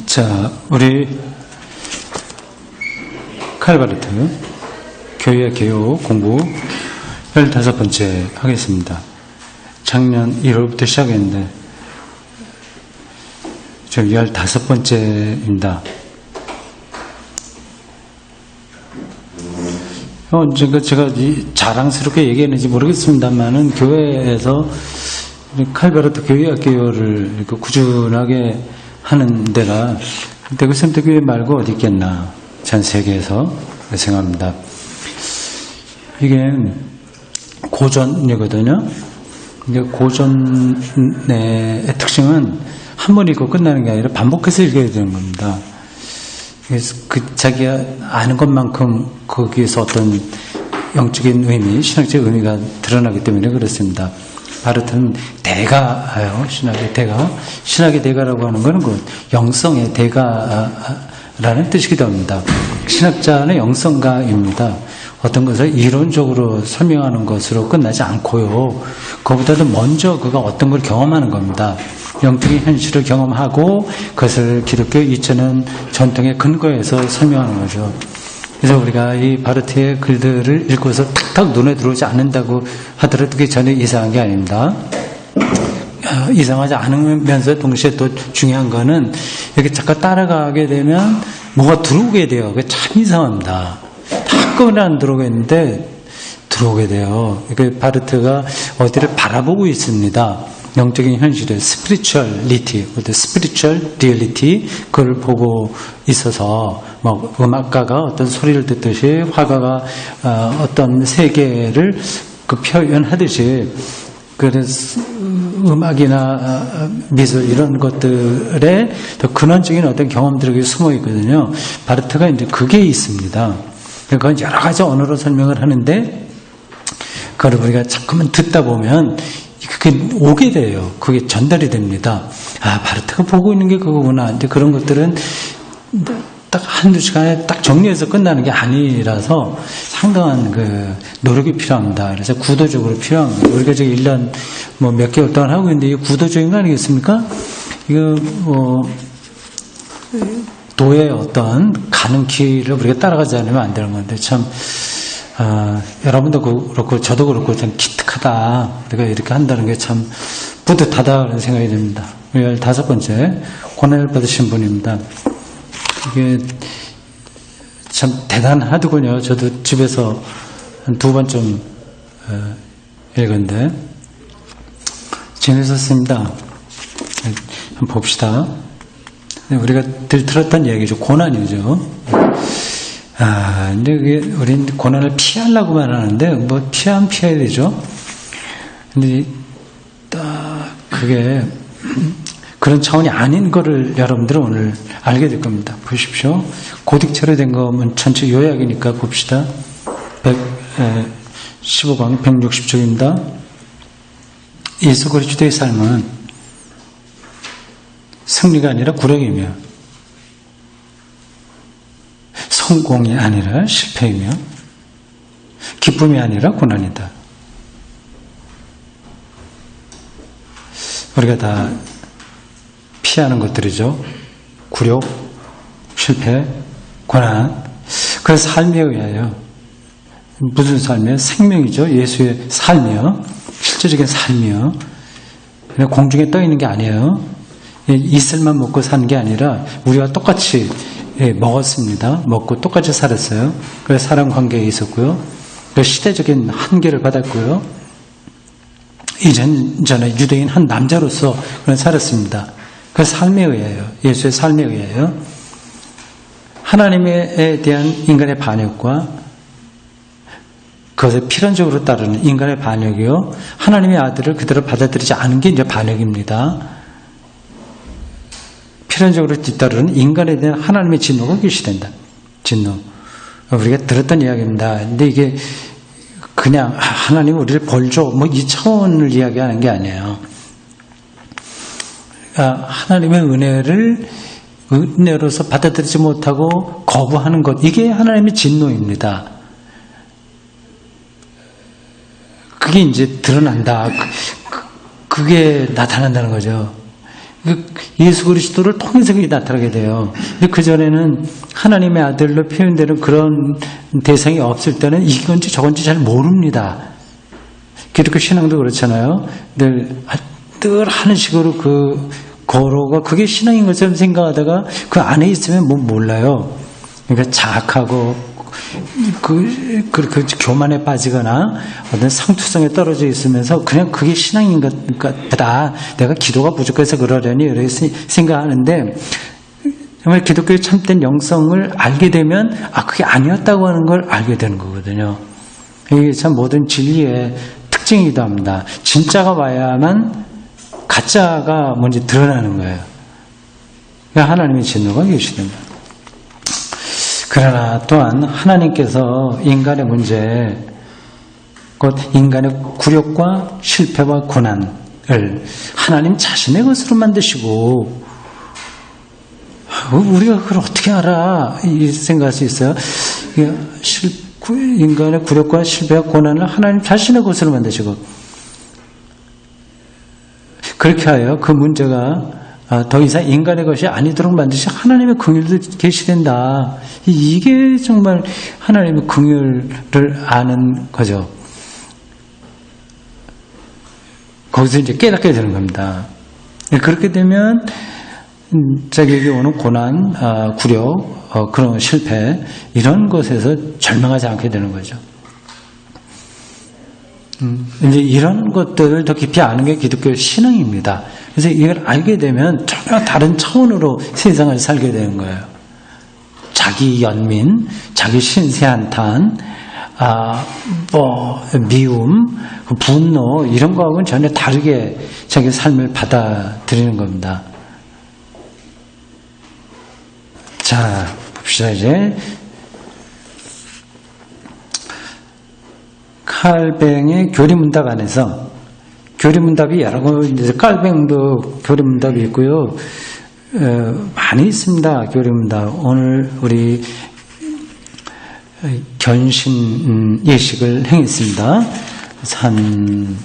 자, 우리 칼바르트 교회 개요 공부 15번째 하겠습니다. 작년 1월부터 시작했는데 지금 15번째입니다. 제가 자랑스럽게 얘기했는지 모르겠습니다만은 교회에서 칼바르트 교회학교를 이렇게 꾸준하게 하는 데가 대구센터 교회 말고 어디 있겠나, 전 세계에서 생각합니다. 이게 고전이거든요. 고전의 특징은 한 번 읽고 끝나는 게 아니라 반복해서 읽어야 되는 겁니다. 그래서 자기가 아는 것만큼 거기에서 어떤 영적인 의미, 신학적 의미가 드러나기 때문에 그렇습니다. 바르트는 대가예요. 신학의 대가. 신학의 대가라고 하는 것은 그 영성의 대가라는 뜻이기도 합니다. 신학자는 영성가입니다. 어떤 것을 이론적으로 설명하는 것으로 끝나지 않고요. 그보다도 먼저 그가 어떤 걸 경험하는 겁니다. 영적인 현실을 경험하고 그것을 기독교 2000년 전통의 근거에서 설명하는 거죠. 그래서 우리가 이 바르트의 글들을 읽고서 탁탁 눈에 들어오지 않는다고 하더라도 그게 전혀 이상한 게 아닙니다. 이상하지 않으면서 동시에 또 중요한 거는 이렇게 잠깐 따라가게 되면 뭐가 들어오게 돼요. 그게 참 이상합니다. 한꺼번에 안 들어오겠는데 들어오게 돼요. 그러니까 바르트가 어디를 바라보고 있습니다. 영적인 현실의 spirituality, spiritual reality, 그걸 보고 있어서, 뭐, 음악가가 어떤 소리를 듣듯이, 화가가 어떤 세계를 그 표현하듯이, 그래서 음악이나 미술 이런 것들에 더 근원적인 어떤 경험들이 숨어 있거든요. 바르트가 이제 그게 있습니다. 그건 여러 가지 언어로 설명을 하는데, 그걸 우리가 자꾸만 듣다 보면, 그게 오게 돼요. 그게 전달이 됩니다. 아, 바르트가 보고 있는 게 그거구나. 근데 그런 것들은 딱 한두 시간에 딱 정리해서 끝나는 게 아니라서 상당한 그 노력이 필요합니다. 그래서 구도적으로 필요합니다. 우리가 지금 1년 뭐 몇 개월 동안 하고 있는데 이게 구도적인 거 아니겠습니까? 이거 도의 어떤 가는 길을 우리가 따라가지 않으면 안 되는 건데 참 여러분도 그렇고 저도 그렇고 참 기특하다. 우리가 이렇게 한다는 게 참 뿌듯하다는 생각이 듭니다. 15번째 고난을 받으신 분입니다. 이게 참 대단하더군요. 저도 집에서 한 2번쯤 읽었는데 재밌었습니다. 한번 봅시다. 우리가 늘 들었던 얘기죠. 고난이죠. 근데 우린 고난을 피하려고만 하는데, 뭐, 피해야 되죠. 근데, 그게, 그런 차원이 아닌 거를 여러분들은 오늘 알게 될 겁니다. 보십시오. 고딕체로 된 거면 전체 요약이니까 봅시다. 15강 160쪽입니다. 예수 그리스도의 삶은 승리가 아니라 굴욕이며, 성공이 아니라 실패이며 기쁨이 아니라 고난이다. 우리가 다 피하는 것들이죠. 굴욕, 실패, 고난. 그 삶에 의하여 무슨 삶이에요? 생명이죠. 예수의 삶이요. 실제적인 삶이요. 공중에 떠 있는 게 아니에요. 이슬만 먹고 사는 게 아니라 우리와 똑같이 먹었습니다. 먹고 똑같이 살았어요. 그래서 사람 관계에 있었고요. 시대적인 한계를 받았고요. 이전에 유대인 한 남자로서 그런 살았습니다. 그 삶에 의하여, 예수의 삶에 의하여 하나님에 대한 인간의 반역과 그것을 필연적으로 따르는 인간의 반역이요. 하나님의 아들을 그대로 받아들이지 않은 게 이제 반역입니다. 필연적으로 뒤따르는 인간에 대한 하나님의 진노가 계시된다. 진노. 우리가 들었던 이야기입니다. 근데 이게 그냥 하나님 우리를 벌줘 뭐 이 차원을 이야기하는 게 아니에요. 하나님의 은혜로서 받아들이지 못하고 거부하는 것, 이게 하나님의 진노입니다. 그게 이제 드러난다. 그게 나타난다는 거죠. 예수 그리스도를 통해서 그게 나타나게 돼요. 근데 그전에는 하나님의 아들로 표현되는 그런 대상이 없을 때는 이건지 저건지 잘 모릅니다. 기독교 신앙도 그렇잖아요. 늘 하는 식으로 그 거로가 그게 신앙인 것처럼 생각하다가 그 안에 있으면 뭐 몰라요. 그러니까 자학하고 그 교만에 빠지거나 어떤 상투성에 떨어져 있으면서 그냥 그게 신앙인 것 같다. 내가 기도가 부족해서 그러려니 이렇게 생각하는데 정말 기독교의 참된 영성을 알게 되면 그게 아니었다고 하는 걸 알게 되는 거거든요. 이게 참 모든 진리의 특징이기도 합니다. 진짜가 와야만 가짜가 먼저 드러나는 거예요. 하나님의 진노가 계시는 거예요. 그러나 또한 하나님께서 인간의 문제, 곧 인간의 굴욕과 실패와 고난을 하나님 자신의 것으로 만드시고 우리가 그걸 어떻게 알아? 이 생각할 수 있어요. 인간의 굴욕과 실패와 고난을 하나님 자신의 것으로 만드시고 그렇게 하여 그 문제가 더 이상 인간의 것이 아니도록 만드시 하나님의 긍휼도 계시된다. 이게 정말 하나님의 긍휼을 아는 거죠. 거기서 이제 깨닫게 되는 겁니다. 그렇게 되면 자기에게 오는 고난, 굴욕, 그런 실패 이런 것에서 절망하지 않게 되는 거죠. 이제 이런 것들을 더 깊이 아는 게 기독교 신앙입니다. 그래서 이걸 알게 되면 전혀 다른 차원으로 세상을 살게 되는 거예요. 자기 연민, 자기 신세 한탄, 미움, 분노 이런 거하고는 전혀 다르게 자기 삶을 받아들이는 겁니다. 자, 봅시다 이제. 칼뱅의 교리문답 안에서 교리문답이 여러 가지, 칼뱅도 교리문답이 있고요. 많이 있습니다. 교리문답. 오늘 우리 견신 예식을 행했습니다. 한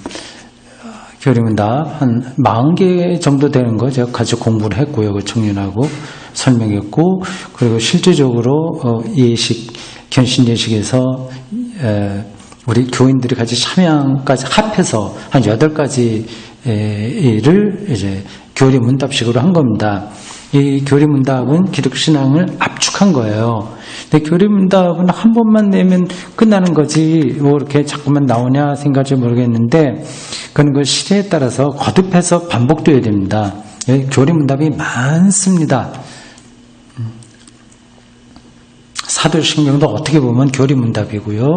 교리문답 한 40개 정도 되는 거 제가 같이 공부를 했고요. 그 청년하고 설명했고, 그리고 실제적으로 예식, 견신 예식에서 우리 교인들이 같이 참여까지 합해서 한 8가지를 이제 교리문답식으로 한 겁니다. 이 교리문답은 기독교 신앙을 압축한 거예요. 근데 교리문답은 한 번만 내면 끝나는 거지 뭐 이렇게 자꾸만 나오냐 생각할지 모르겠는데 그건 그 시대에 따라서 거듭해서 반복되어야 됩니다. 교리문답이 많습니다. 사도신경도 어떻게 보면 교리문답이고요.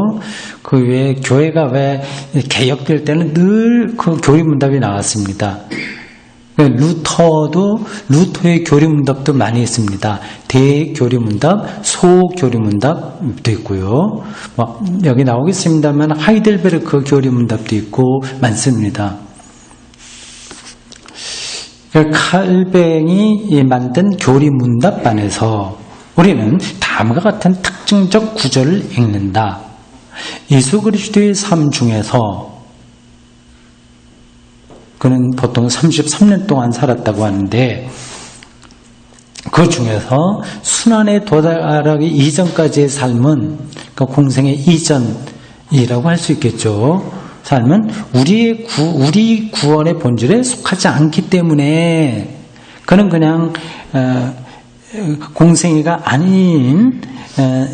그 외에 교회가 왜 개혁될 때는 늘 그 교리문답이 나왔습니다. 루터의 교리문답도 많이 있습니다. 대교리문답, 소교리문답도 있고요. 여기 나오겠습니다만 하이델베르크 교리문답도 있고 많습니다. 칼뱅이 만든 교리문답반에서 우리는 다음과 같은 특징적 구절을 읽는다. 예수 그리스도의 삶 중에서 그는 보통 33년 동안 살았다고 하는데 그 중에서 순환에 도달하기 이전까지의 삶은 그러니까 공생의 이전이라고 할 수 있겠죠. 삶은 우리 구원의 본질에 속하지 않기 때문에 그는 그냥 공생애가 아닌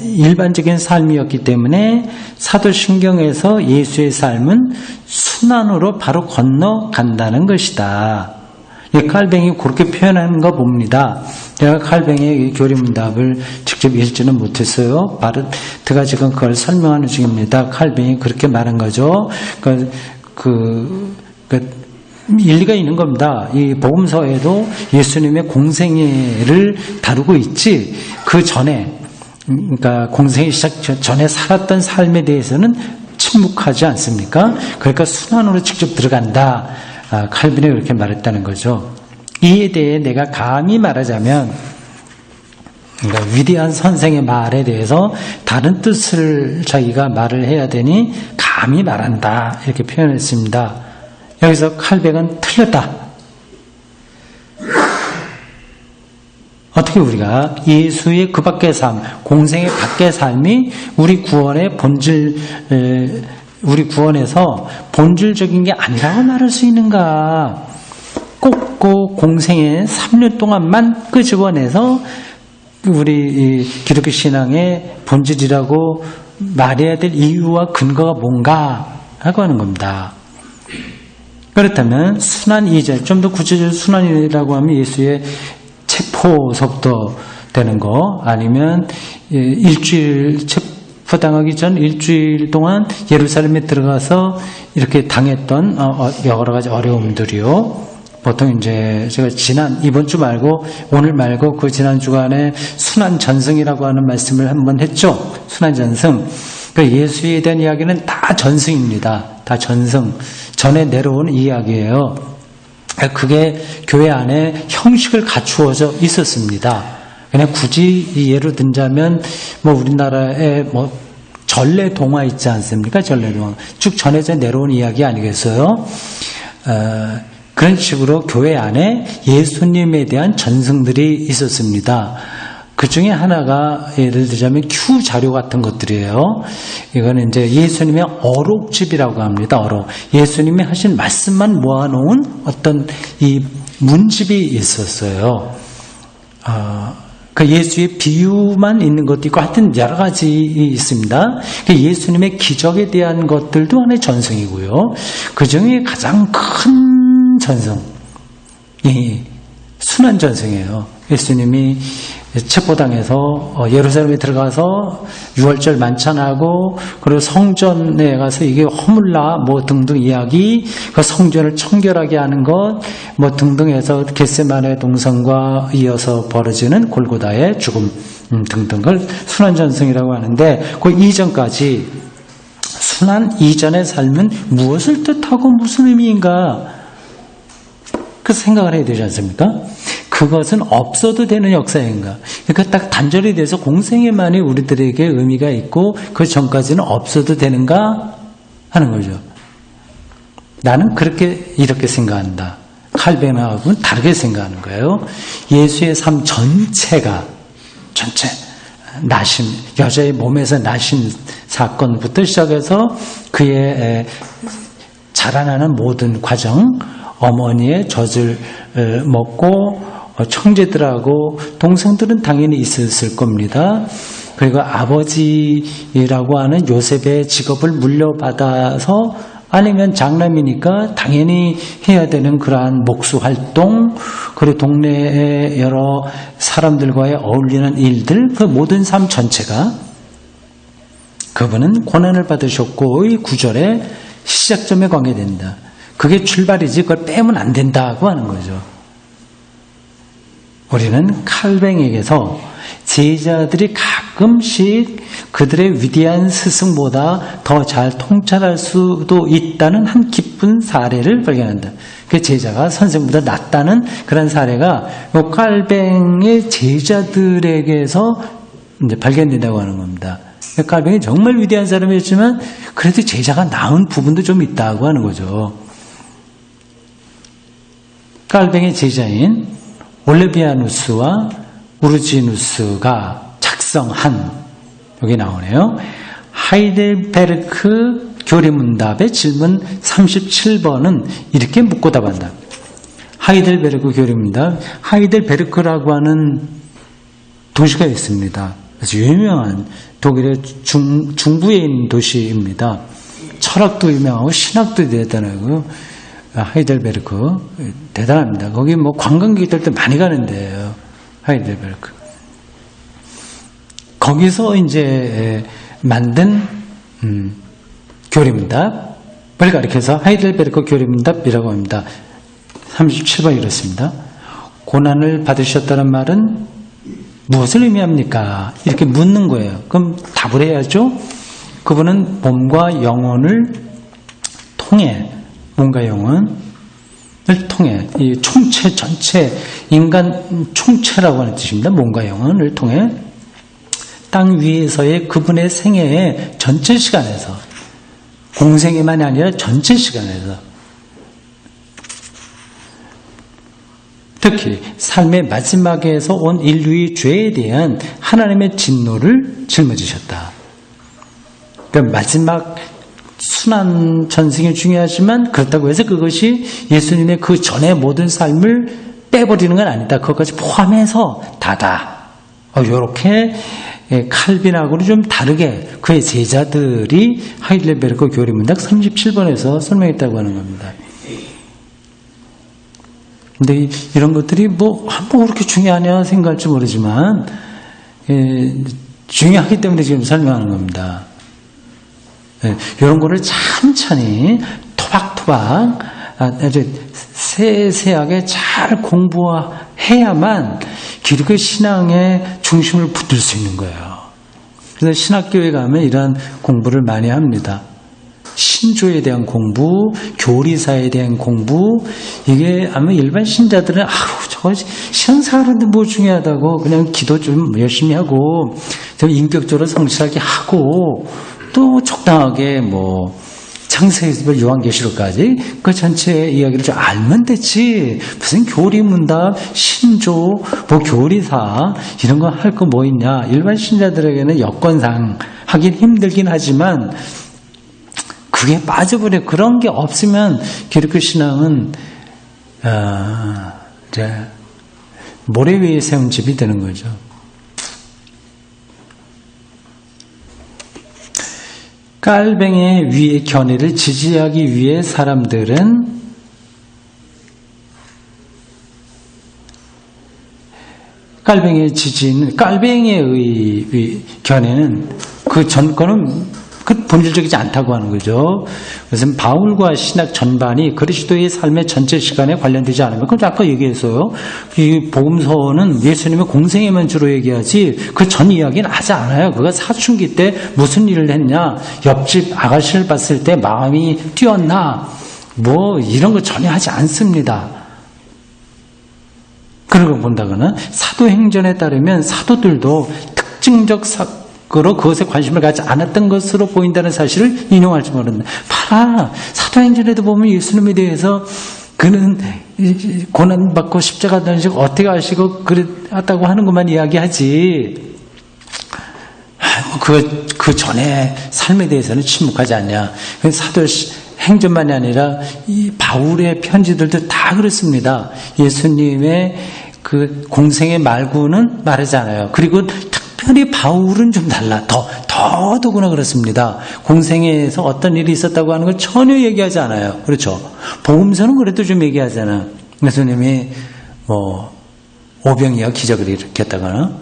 일반적인 삶이었기 때문에 사도신경에서 예수의 삶은 순환으로 바로 건너간다는 것이다. 칼뱅이 그렇게 표현하는 거 봅니다. 제가 칼뱅의 교리문답을 직접 읽지는 못했어요. 바르트가 지금 그걸 설명하는 중입니다. 칼뱅이 그렇게 말한 거죠. 일리가 있는 겁니다. 이 복음서에도 예수님의 공생애를 다루고 있지 그 전에 그러니까 공생애 시작 전에 살았던 삶에 대해서는 침묵하지 않습니까? 그러니까 순환으로 직접 들어간다. 칼빈이 그렇게 말했다는 거죠. 이에 대해 내가 감히 말하자면 그러니까 위대한 선생의 말에 대해서 다른 뜻을 자기가 말을 해야 되니 감히 말한다 이렇게 표현했습니다. 여기서 칼뱅은 틀렸다. 어떻게 우리가 예수의 그 밖의 삶, 공생의 밖의 삶이 우리 구원의 본질, 우리 구원에서 본질적인 게 아니라고 말할 수 있는가? 꼭 그 공생의 3년 동안만 끄집어내서 우리 기독교 신앙의 본질이라고 말해야 될 이유와 근거가 뭔가 하고 하는 겁니다. 그렇다면 순환 이전, 좀 더 구체적으로 순환이라고 하면 예수의 체포석도 되는 거, 아니면 일주일 체포당하기 전 일주일 동안 예루살렘에 들어가서 이렇게 당했던 여러 가지 어려움들이요. 보통 이제 제가 이번 주 말고 오늘 말고 그 지난 주간에 순환 전승이라고 하는 말씀을 한번 했죠. 순환 전승. 그 예수에 대한 이야기는 다 전승입니다. 다 전승. 전에 내려온 이야기예요. 그게 교회 안에 형식을 갖추어져 있었습니다. 그냥 굳이 예로 든자면 뭐 우리나라에 뭐 전래 동화 있지 않습니까? 전래 동화. 쭉 전해져 내려온 이야기 아니겠어요? 그런 식으로 교회 안에 예수님에 대한 전승들이 있었습니다. 그 중에 하나가 예를 들자면 큐 자료 같은 것들이에요. 이거는 이제 예수님의 어록집이라고 합니다. 어록. 예수님이 하신 말씀만 모아놓은 어떤 이 문집이 있었어요. 그 예수의 비유만 있는 것도 있고 하여튼 여러 가지 있습니다. 예수님의 기적에 대한 것들도 하나의 전승이고요. 그 중에 가장 큰 전승, 이 순환 전승이에요. 예수님이 체포당해서 예루살렘에 들어가서 유월절 만찬하고 그리고 성전에 가서 이게 허물나 뭐 등등 이야기, 그 성전을 청결하게 하는 것 뭐 등등해서 겟세마네 동산과 이어서 벌어지는 골고다의 죽음 등등을 순환 전승이라고 하는데, 그 이전까지 순환 이전의 삶은 무엇을 뜻하고 무슨 의미인가? 그 생각을 해야 되지 않습니까? 그것은 없어도 되는 역사인가? 그러니까 딱 단절이 돼서 공생애만이 우리들에게 의미가 있고 그 전까지는 없어도 되는가 하는 거죠. 나는 이렇게 생각한다. 칼뱅하고는 다르게 생각하는 거예요. 예수의 삶 전체가 나심, 여자의 몸에서 나심 사건부터 시작해서 그의 자라나는 모든 과정, 어머니의 젖을 먹고 형제들하고 동생들은 당연히 있었을 겁니다. 그리고 아버지라고 하는 요셉의 직업을 물려받아서, 아니면 장남이니까 당연히 해야 되는 그러한 목수활동, 그리고 동네의 여러 사람들과의 어울리는 일들, 그 모든 삶 전체가 그분은 고난을 받으셨고의 구절의 시작점에 관계된다. 그게 출발이지 그걸 빼면 안 된다고 하는 거죠. 우리는 칼뱅에게서 제자들이 가끔씩 그들의 위대한 스승보다 더 잘 통찰할 수도 있다는 한 기쁜 사례를 발견한다. 그 제자가 선생보다 낫다는 그런 사례가 칼뱅의 제자들에게서 이제 발견된다고 하는 겁니다. 칼뱅이 정말 위대한 사람이었지만 그래도 제자가 나은 부분도 좀 있다고 하는 거죠. 칼뱅의 제자인 올레비아누스와 우르지누스가 작성한, 여기 나오네요. 하이델베르크 교리문답의 질문 37번은 이렇게 묻고 답한다. 하이델베르크 교리문답, 하이델베르크라고 하는 도시가 있습니다. 아주 유명한 독일의 중부에 있는 도시입니다. 철학도 유명하고 신학도 대단하고요. 하이델베르크 대단합니다. 거기 뭐 관광객들도 많이 가는 데예요. 하이델베르크. 거기서 이제 만든 교리문답을 가리켜서 하이델베르크 교리문답이라고 합니다. 37번 이렇습니다. 고난을 받으셨다는 말은 무엇을 의미합니까? 이렇게 묻는 거예요. 그럼 답을 해야죠. 그분은 몸과 영혼을 통해, 몸과 영혼을 통해, 이 총체 전체, 인간 총체라고 하는 뜻입니다. 몸과 영혼을 통해 땅 위에서의 그분의 생애의 전체 시간에서, 공생애만이 아니라 전체 시간에서 특히 삶의 마지막에서 온 인류의 죄에 대한 하나님의 진노를 짊어지셨다. 그러니까 마지막 순환 전승이 중요하지만 그렇다고 해서 그것이 예수님의 그 전의 모든 삶을 빼버리는 건 아니다. 그것까지 포함해서 다다. 이렇게 칼빈하고는 좀 다르게 그의 제자들이 하일레베르크 교리문답 37번에서 설명했다고 하는 겁니다. 근데 이런 것들이 뭐 그렇게 중요하냐 생각할지 모르지만 중요하기 때문에 지금 설명하는 겁니다. 이런 거를 천천히 토박토박 아주 세세하게 잘 공부해야만 기독교 신앙의 중심을 붙들 수 있는 거예요. 그래서 신학교에 가면 이러한 공부를 많이 합니다. 신조에 대한 공부, 교리사에 대한 공부, 이게 아마 일반 신자들은 저거 신앙생활하는데 뭐 중요하다고 그냥 기도 좀 열심히 하고 좀 인격적으로 성실하게 하고 또 적당하게 뭐 창세기부터 요한계시록까지 그 전체 이야기를 좀 알면 됐지. 무슨 교리문답, 신조, 뭐 교리사 이런 거 할 거 뭐 있냐. 일반 신자들에게는 여건상 하긴 힘들긴 하지만 그게 빠져버려. 그런 게 없으면 기독교 신앙은 모래 위에 세운 집이 되는 거죠. 깔뱅의 위의 견해를 지지하기 위해 사람들은 깔뱅의 견해는 그 전거는 본질적이지 않다고 하는 거죠. 그래서 바울과 신학 전반이 그리스도의 삶의 전체 시간에 관련되지 않은 것. 그건 아까 얘기했어요. 이 복음서는 예수님의 공생애만 주로 얘기하지 그 전 이야기는 하지 않아요. 그가 사춘기 때 무슨 일을 했냐, 옆집 아가씨를 봤을 때 마음이 뛰었나, 뭐 이런 거 전혀 하지 않습니다. 그런 거 본다거나 사도행전에 따르면 사도들도 특징적 그로 그것에 관심을 갖지 않았던 것으로 보인다는 사실을 인용할지 모른다. 봐라. 사도행전에도 보면 예수님에 대해서 그는 고난받고 십자가 달리시고 어떻게 하시고 그랬다고 하는 것만 이야기하지. 그 전에 삶에 대해서는 침묵하지 않냐. 사도행전만이 아니라 이 바울의 편지들도 다 그렇습니다. 예수님의 그 공생의 말고는 말하지 않아요. 그리고 특별히 바울은 좀 달라. 더더구나 그렇습니다. 공생애에서 어떤 일이 있었다고 하는 걸 전혀 얘기하지 않아요. 그렇죠. 복음서는 그래도 좀 얘기하잖아. 예수님이 뭐 오병이어 기적을 일으켰다거나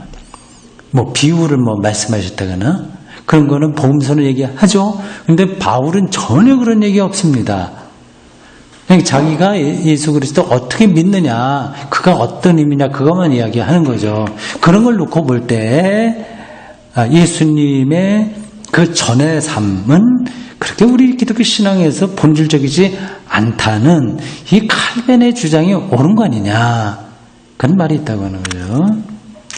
뭐 비유를 뭐 말씀하셨다거나 그런 거는 복음서는 얘기하죠. 근데 바울은 전혀 그런 얘기 없습니다. 그냥 자기가 예수 그리스도 어떻게 믿느냐, 그가 어떤 의미냐, 그것만 이야기하는 거죠. 그런 걸 놓고 볼 때 예수님의 그 전의 삶은 그렇게 우리 기독교 신앙에서 본질적이지 않다는 이 칼빈의 주장이 옳은 거 아니냐, 그런 말이 있다고 하는 거죠.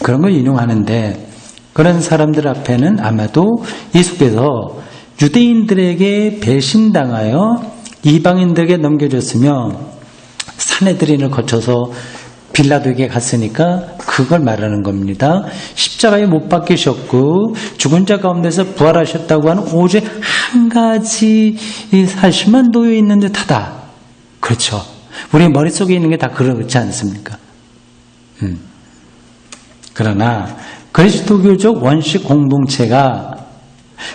그런 걸 인용하는데 그런 사람들 앞에는 아마도 예수께서 유대인들에게 배신당하여 이방인들에게 넘겨줬으며 산헤드린을 거쳐서 빌라도에게 갔으니까 그걸 말하는 겁니다. 십자가에 못 박히셨고 죽은 자 가운데서 부활하셨다고 하는 오직 한 가지 사실만 놓여 있는 듯하다. 그렇죠. 우리 머릿속에 있는 게 다 그렇지 않습니까? 그러나 그리스도교적 원식 공동체가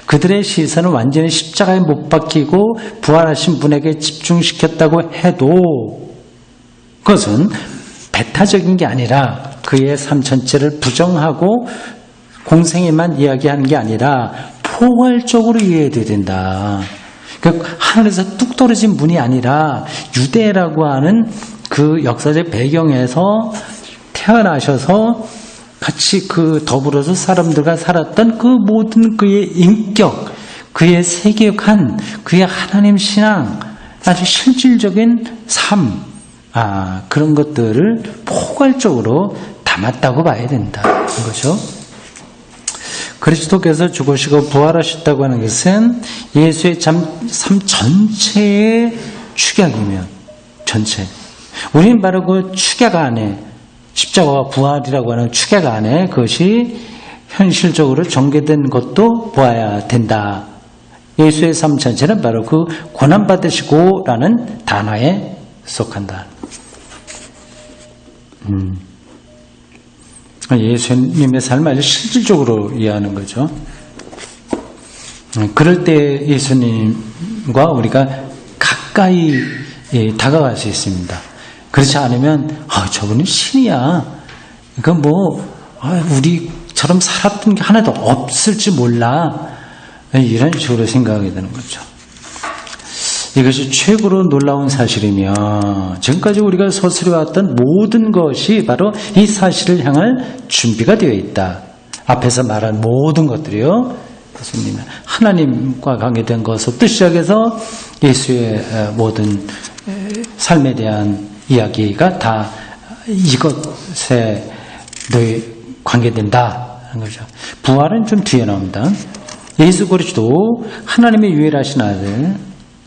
그들의 시선을 완전히 십자가에 못 박히고 부활하신 분에게 집중시켰다고 해도 그것은 배타적인 게 아니라 그의 삶 전체를 부정하고 공생애만 이야기하는 게 아니라 포괄적으로 이해해야 된다. 그러니까 하늘에서 뚝 떨어진 분이 아니라 유대라고 하는 그 역사적 배경에서 태어나셔서 같이 그 더불어서 사람들과 살았던 그 모든 그의 인격, 그의 세계관, 그의 하나님 신앙, 아주 실질적인 삶, 그런 것들을 포괄적으로 담았다고 봐야 된다. 이거죠. 그리스도께서 죽으시고 부활하셨다고 하는 것은 예수의 삶 전체의 축약이며 전체. 우리는 바로 그 축약 안에, 십자가와 부활이라고 하는 축약 안에 그것이 현실적으로 전개된 것도 보아야 된다. 예수의 삶 전체는 바로 그 고난받으시고 라는 단어에 속한다. 예수님의 삶을 아주 실질적으로 이해하는 거죠. 그럴 때 예수님과 우리가 가까이 다가갈 수 있습니다. 그렇지 않으면 저분은 신이야. 그러니까 우리처럼 살았던 게 하나도 없을지 몰라. 이런 식으로 생각하게 되는 거죠. 이것이 최고로 놀라운 사실이며 지금까지 우리가 서술해왔던 모든 것이 바로 이 사실을 향할 준비가 되어 있다. 앞에서 말한 모든 것들이요. 예수님, 하나님과 관계된 것부터 시작해서 예수의 모든 삶에 대한 이야기가 다 이것에 관계된다 하는 거죠. 부활은 좀 뒤에 나옵니다. 예수 그리스도 하나님의 유일하신 아들,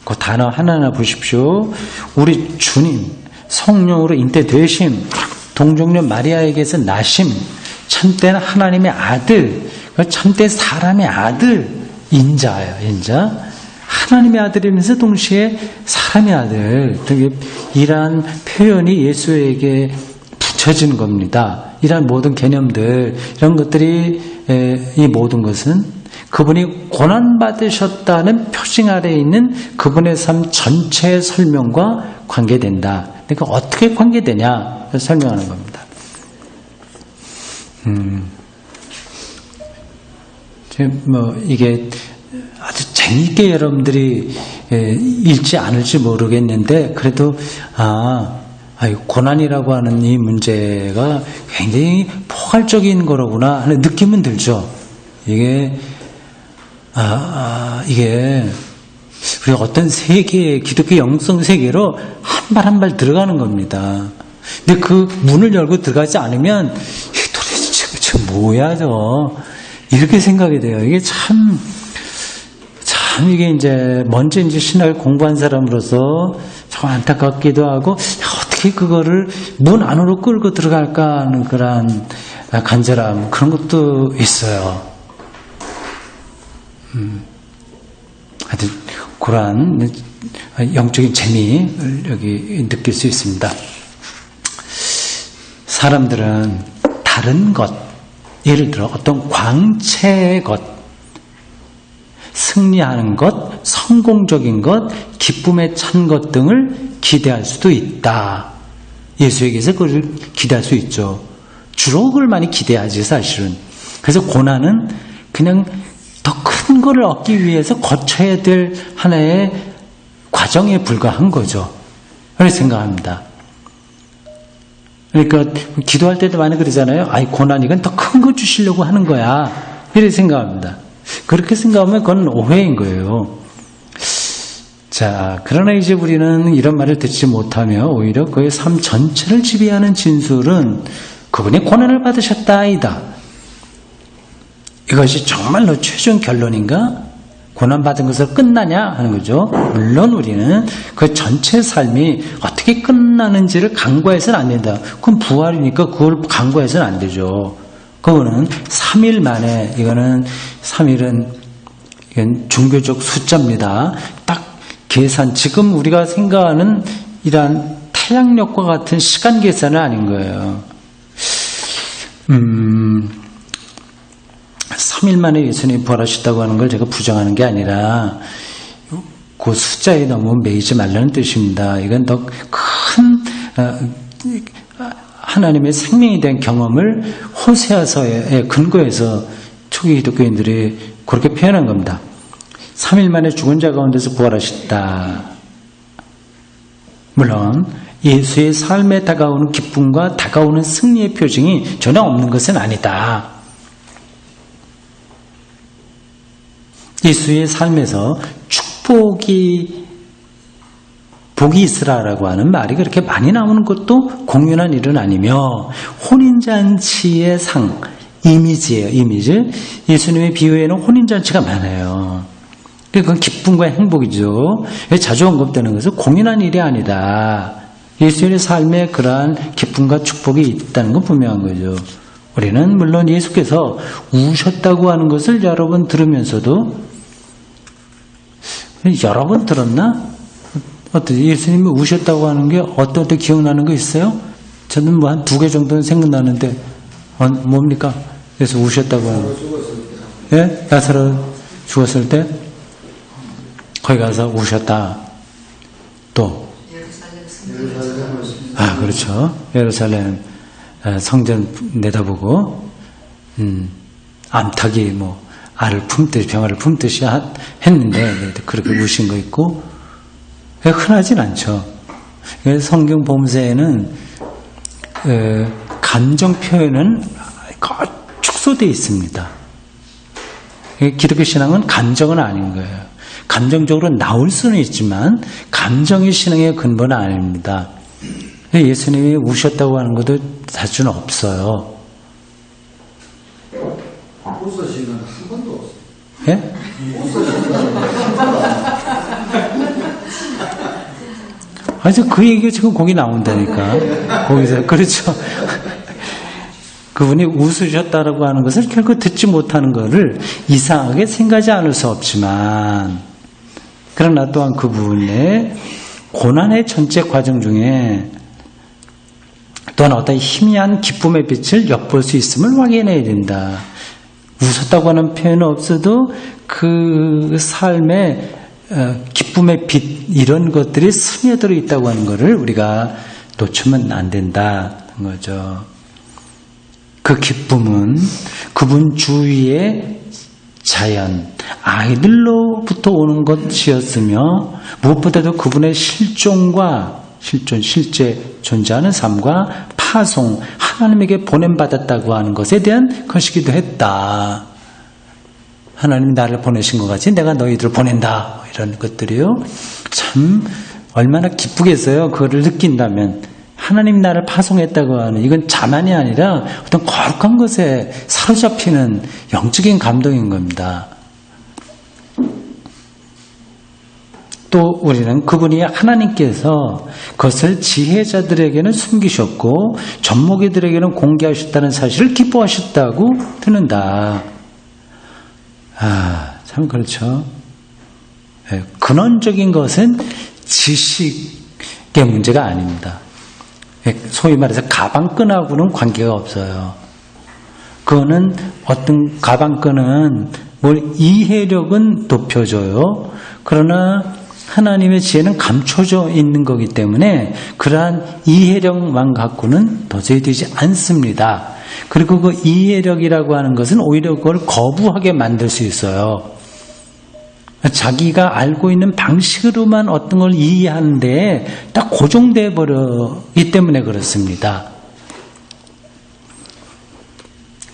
그 단어 하나하나 보십시오. 우리 주님, 성령으로 잉태되심, 동정녀 마리아에게서 나심, 참된 하나님의 아들, 참된 사람의 아들, 인자예요. 인자. 하나님의 아들이면서 동시에 사람의 아들. 이러한 표현이 예수에게 붙여진 겁니다. 이러한 모든 개념들, 이런 것들이, 이 모든 것은 그분이 고난받으셨다는 표징 아래에 있는 그분의 삶 전체의 설명과 관계된다. 그러니까 어떻게 관계되냐 설명하는 겁니다. 이게 아주 재미있게 여러분들이 읽지 않을지 모르겠는데 그래도 고난이라고 하는 이 문제가 굉장히 포괄적인 거로구나 하는 느낌은 들죠. 이게 우리가 어떤 세계의 기독교 영성 세계로 한 발 한 발 들어가는 겁니다. 근데 그 문을 열고 들어가지 않으면 도대체 뭐야 이렇게 생각이 돼요. 이게 참 이게 먼저 신학을 공부한 사람으로서 참 안타깝기도 하고 어떻게 그거를 문 안으로 끌고 들어갈까 하는 그런 간절함 그런 것도 있어요. 하여튼 그러한 영적인 재미를 여기 느낄 수 있습니다. 사람들은 다른 것, 예를 들어 어떤 광채의 것, 승리하는 것, 성공적인 것, 기쁨에 찬 것 등을 기대할 수도 있다. 예수에게서 그걸 기대할 수 있죠. 주로 그걸 많이 기대하지 사실은. 그래서 고난은 그냥 더 큰 거를 얻기 위해서 거쳐야 될 하나의 과정에 불과한 거죠. 그렇게 생각합니다. 그러니까 기도할 때도 많이 그러잖아요. 고난 이건 더 큰 거 주시려고 하는 거야. 이렇게 생각합니다. 그렇게 생각하면 그건 오해인 거예요. 자, 그러나 이제 우리는 이런 말을 듣지 못하며 오히려 그의 삶 전체를 지배하는 진술은 그분이 고난을 받으셨다이다. 이것이 정말로 최종 결론인가? 고난받은 것으로 끝나냐? 하는 거죠. 물론 우리는 그 전체 삶이 어떻게 끝나는지를 간과해서는 안 된다. 그럼 부활이니까 그걸 간과해서는 안 되죠. 그거는 3일 만에, 이거는 3일은 이건 종교적 숫자입니다. 딱 계산, 지금 우리가 생각하는 이러한 태양력과 같은 시간 계산은 아닌 거예요. 3일 만에 예수님이 부활하셨다고 하는 걸 제가 부정하는 게 아니라 그 숫자에 너무 매이지 말라는 뜻입니다. 이건 더 큰 하나님의 생명에 대한 경험을 호세아서에 근거해서 초기 기독교인들이 그렇게 표현한 겁니다. 3일 만에 죽은 자 가운데서 부활하셨다. 물론 예수의 삶에 다가오는 기쁨과 다가오는 승리의 표징이 전혀 없는 것은 아니다. 예수의 삶에서 복이 있으라라고 하는 말이 그렇게 많이 나오는 것도 공연한 일은 아니며 혼인잔치의 상, 이미지예요. 이미지. 예수님의 비유에는 혼인잔치가 많아요. 그건 기쁨과 행복이죠. 자주 언급되는 것은 공연한 일이 아니다. 예수님의 삶에 그러한 기쁨과 축복이 있다는 건 분명한 거죠. 우리는 물론 예수께서 우셨다고 하는 것을 여러 번 들으면서도 여러 번 들었나? 어떠세요? 예수님이 우셨다고 하는 게 어떤 때 기억나는 거 있어요? 저는 뭐 한 2개 정도는 생각나는데 뭡니까? 그래서 우셨다고 하는 거. 예? 나사로 죽었을 때 거기 가서 우셨다. 또 그렇죠. 예루살렘 성전 내다보고 암탉이 뭐 알을 품듯이 병아를 품듯이 했는데 그렇게 우신 거 있고 흔하진 않죠. 성경 범세에는 감정 표현은 축소되어 있습니다. 기독교 신앙은 감정은 아닌 거예요. 감정적으로 나올 수는 있지만 감정이 신앙의 근본은 아닙니다. 예수님이 우셨다고 하는 것도 사실은 없어요. 웃으시는 한 번도 없어요. 예? 그 얘기가 지금 거기 나온다니까. 거기서 그렇죠. 그분이 웃으셨다라고 하는 것을 결국 듣지 못하는 것을 이상하게 생각하지 않을 수 없지만, 그러나 또한 그분의 고난의 전체 과정 중에 또한 어떤 희미한 기쁨의 빛을 엿볼 수 있음을 확인해야 된다. 웃었다고 하는 표현은 없어도 그 삶의 기쁨의 빛 이런 것들이 스며들어 있다고 하는 것을 우리가 놓치면 안 된다는 거죠. 그 기쁨은 그분 주위의 자연, 아이들로부터 오는 것이었으며 무엇보다도 그분의 실제 존재하는 삶과 파송, 하나님에게 보냄받았다고 하는 것에 대한 것이기도 했다. 하나님이 나를 보내신 것 같이 내가 너희들을 보낸다. 이런 것들이요. 참 얼마나 기쁘겠어요. 그거를 느낀다면. 하나님 나를 파송했다고 하는 이건 자만이 아니라 어떤 거룩한 것에 사로잡히는 영적인 감동인 겁니다. 또 우리는 그분이 하나님께서 그것을 지혜자들에게는 숨기셨고 전무기들에게는 공개하셨다는 사실을 기뻐하셨다고 듣는다. 참 그렇죠. 근원적인 것은 지식의 문제가 아닙니다. 소위 말해서 가방끈하고는 관계가 없어요. 그거는 어떤 가방끈은 뭘 이해력은 높여줘요. 그러나 하나님의 지혜는 감춰져 있는 거기 때문에 그러한 이해력만 갖고는 도저히 되지 않습니다. 그리고 그 이해력이라고 하는 것은 오히려 그걸 거부하게 만들 수 있어요. 자기가 알고 있는 방식으로만 어떤 걸 이해하는데 딱 고정돼 버리기 때문에 그렇습니다.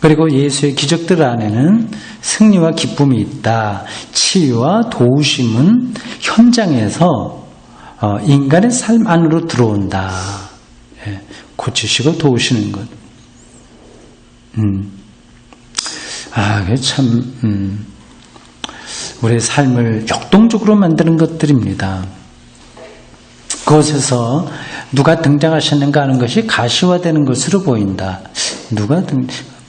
그리고 예수의 기적들 안에는 승리와 기쁨이 있다. 치유와 도우심은 현장에서 인간의 삶 안으로 들어온다. 고치시고 도우시는 것. 그게 참 우리의 삶을 역동적으로 만드는 것들입니다. 그곳에서 누가 등장하셨는가 하는 것이 가시화되는 것으로 보인다.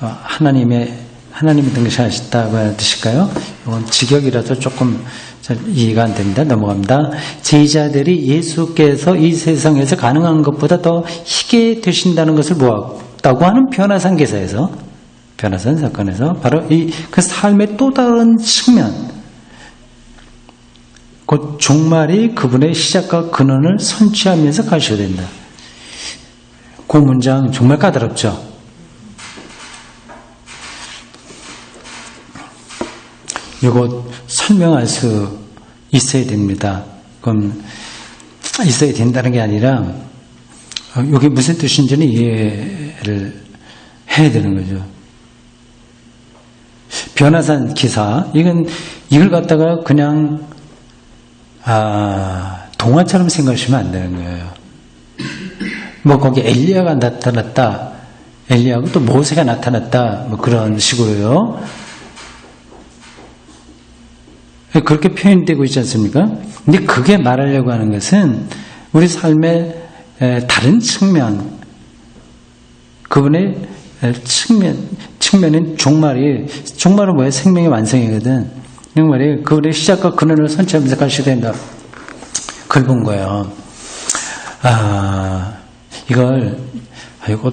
하나님이 등장하셨다고 하는 뜻일까요? 이건 직역이라서 조금 잘 이해가 안 됩니다. 넘어갑니다. 제자들이 예수께서 이 세상에서 가능한 것보다 더 희게 되신다는 것을 보았다고 하는 변화산 사건에서 바로 그 삶의 또 다른 측면, 곧 종말이 그분의 시작과 근원을 선취하면서 가셔야 된다. 그 문장 정말 까다롭죠? 이거 설명할 수 있어야 됩니다. 그럼 있어야 된다는 게 아니라 이게 무슨 뜻인지는 이해를 해야 되는 거죠. 변화산 기사, 이걸 갖다가 그냥 동화처럼 생각하시면 안 되는 거예요. 뭐 거기 엘리야가 나타났다, 엘리야하고 또 모세가 나타났다, 뭐 그런 식으로요. 그렇게 표현되고 있지 않습니까? 근데 그게 말하려고 하는 것은 우리 삶의 다른 측면, 그분의 측면인 종말은 뭐예요? 생명의 완성이거든. 정말이 그분의 시작과 근원을 선취하면서 가시게 된다. 그걸 본 거예요. 이거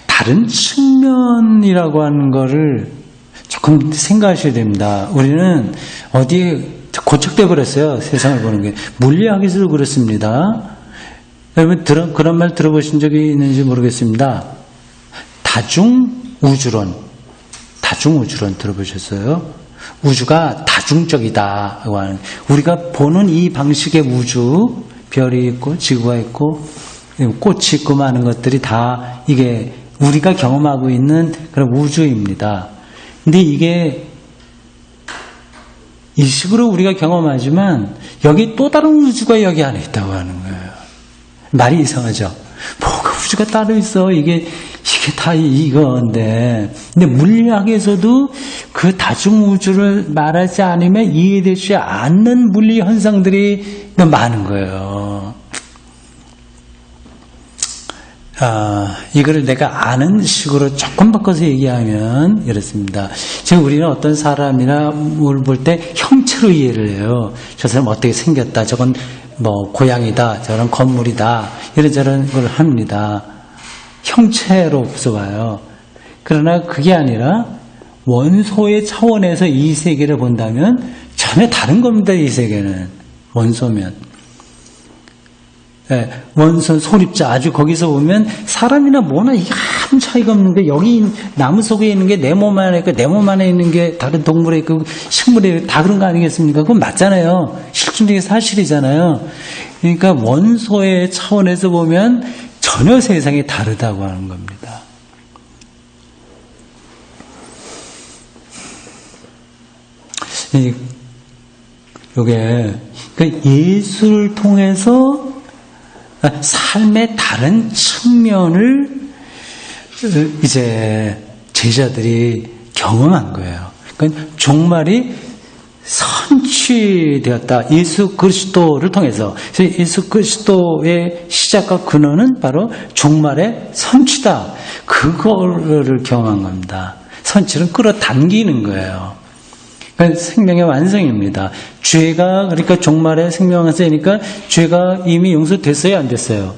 다른 측면이라고 하는 거를 조금 생각하셔야 됩니다. 우리는 어디에 고착돼 버렸어요. 세상을 보는 게. 물리학에서도 그렇습니다. 여러분 그런 말 들어보신 적이 있는지 모르겠습니다. 다중우주론 들어보셨어요? 우주가 다중적이다. 우리가 보는 이 방식의 우주, 별이 있고 지구가 있고 꽃이 있고 많은 것들이 다 이게 우리가 경험하고 있는 그런 우주입니다. 근데 이게 이 식으로 우리가 경험하지만 여기 또 다른 우주가 여기 안에 있다고 하는 거예요. 말이 이상하죠? 뭐가 우주가 따로 있어? 이게 다 이건데. 근데 물리학에서도 그 다중우주를 말하지 않으면 이해되지 않는 물리 현상들이 많은 거예요. 이거를 내가 아는 식으로 조금 바꿔서 얘기하면 이렇습니다. 지금 우리는 어떤 사람이나 뭘 볼 때 형체로 이해를 해요. 저 사람 어떻게 생겼다. 저건 뭐 고양이다. 저런 건물이다. 이런저런 걸 합니다. 형체로서 봐요. 그러나 그게 아니라 원소의 차원에서 이 세계를 본다면 전혀 다른 겁니다. 이 세계는 원소면. 원소 소립자 아주 거기서 보면 사람이나 뭐나 이게 아무 차이가 없는데 여기 나무 속에 있는 게 내 몸 안에 있고 내 몸 안에 있는 게 다른 동물에 있고 식물에 있고 다 그런 거 아니겠습니까? 그건 맞잖아요. 실존적인 사실이잖아요. 그러니까 원소의 차원에서 보면 전혀 세상이 다르다고 하는 겁니다. 이게 예수를 통해서 삶의 다른 측면을 이제 제자들이 경험한 거예요. 그러니까 종말이 선취되었다. 예수 그리스도를 통해서. 그래서 예수 그리스도의 시작과 근원은 바로 종말의 선취다. 그거를 경험한 겁니다. 선취는 끌어당기는 거예요. 그러니까 생명의 완성입니다. 죄가 그러니까 종말의 생명 완성이니까 죄가 이미 용서됐어요, 안 됐어요?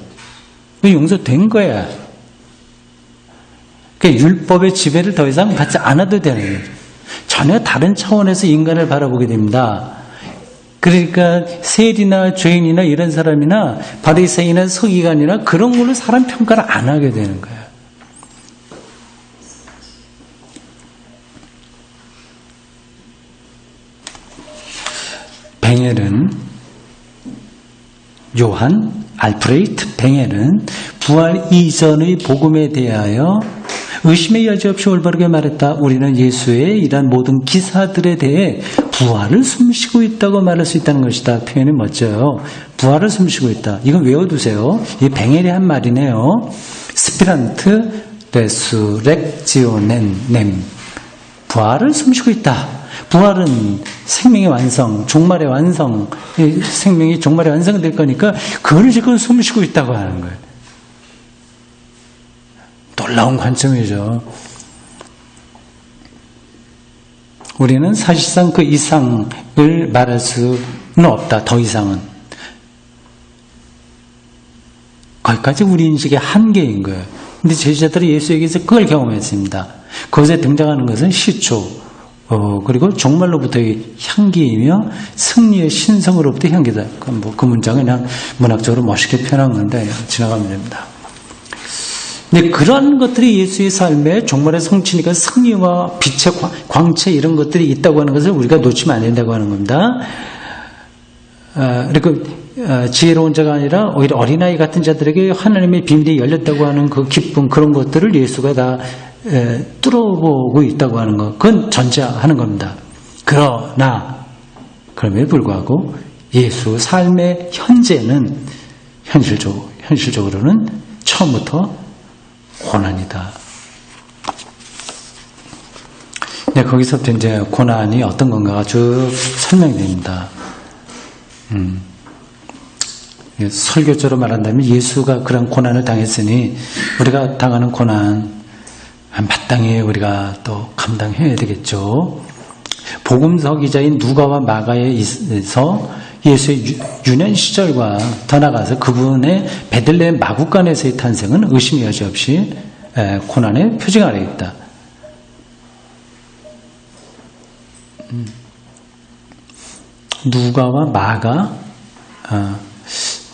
용서된 거야. 그러니까 율법의 지배를 더 이상 받지 않아도 되는 거예요. 전혀 다른 차원에서 인간을 바라보게 됩니다. 그러니까 세리나 죄인이나 이런 사람이나 바리새인이나 서기관이나 그런 걸로 사람 평가를 안 하게 되는 거예요. 뱅헬은 요한 알프레이트 뱅헬은 부활 이전의 복음에 대하여 의심의 여지 없이 올바르게 말했다. 우리는 예수의 이러한 모든 기사들에 대해 부활을 숨쉬고 있다고 말할 수 있다는 것이다. 표현이 멋져요. 부활을 숨쉬고 있다. 이건 외워두세요. 이 뱅헬이 한 말이네요. 스피란트 레수렉지오넨 부활을 숨쉬고 있다. 부활은 생명의 완성, 종말의 완성, 생명이 종말의 완성될 거니까 그걸 지금 숨쉬고 있다고 하는 거예요. 놀라운 관점이죠. 우리는 사실상 그 이상을 말할 수는 없다. 더 이상은. 거기까지 우리 인식의 한계인 거예요. 근데 제자들이 예수에게서 그걸 경험했습니다. 그것에 등장하는 것은 시초, 그리고 종말로부터의 향기이며 승리의 신성으로부터 향기다. 그 문장은 그냥 문학적으로 멋있게 표현한 건데 지나가면 됩니다. 근데 그런 것들이 예수의 삶에 종말의 성취니까 승리와 빛의 광채 이런 것들이 있다고 하는 것을 우리가 놓치면 안 된다고 하는 겁니다. 그리고 지혜로운 자가 아니라 오히려 어린아이 같은 자들에게 하나님의 비밀이 열렸다고 하는 그 기쁨 그런 것들을 예수가 다 뚫어보고 있다고 하는 것, 그건 전제하는 겁니다. 그럼에도 불구하고 예수 삶의 현재는 현실적으로는 처음부터 고난이다. 네, 거기서부터 이제 고난이 어떤 건가가 쭉 설명됩니다. 설교처럼 말한다면 예수가 그런 고난을 당했으니 우리가 당하는 고난 마땅히 우리가 또 감당해야 되겠죠. 복음서 기자인 누가와 마가에서 예수의 유년 시절과 더 나아가서 그분의 베들레헴 마구간에서의 탄생은 의심이 여지없이 고난의 표징 아래 있다. 누가와 마가,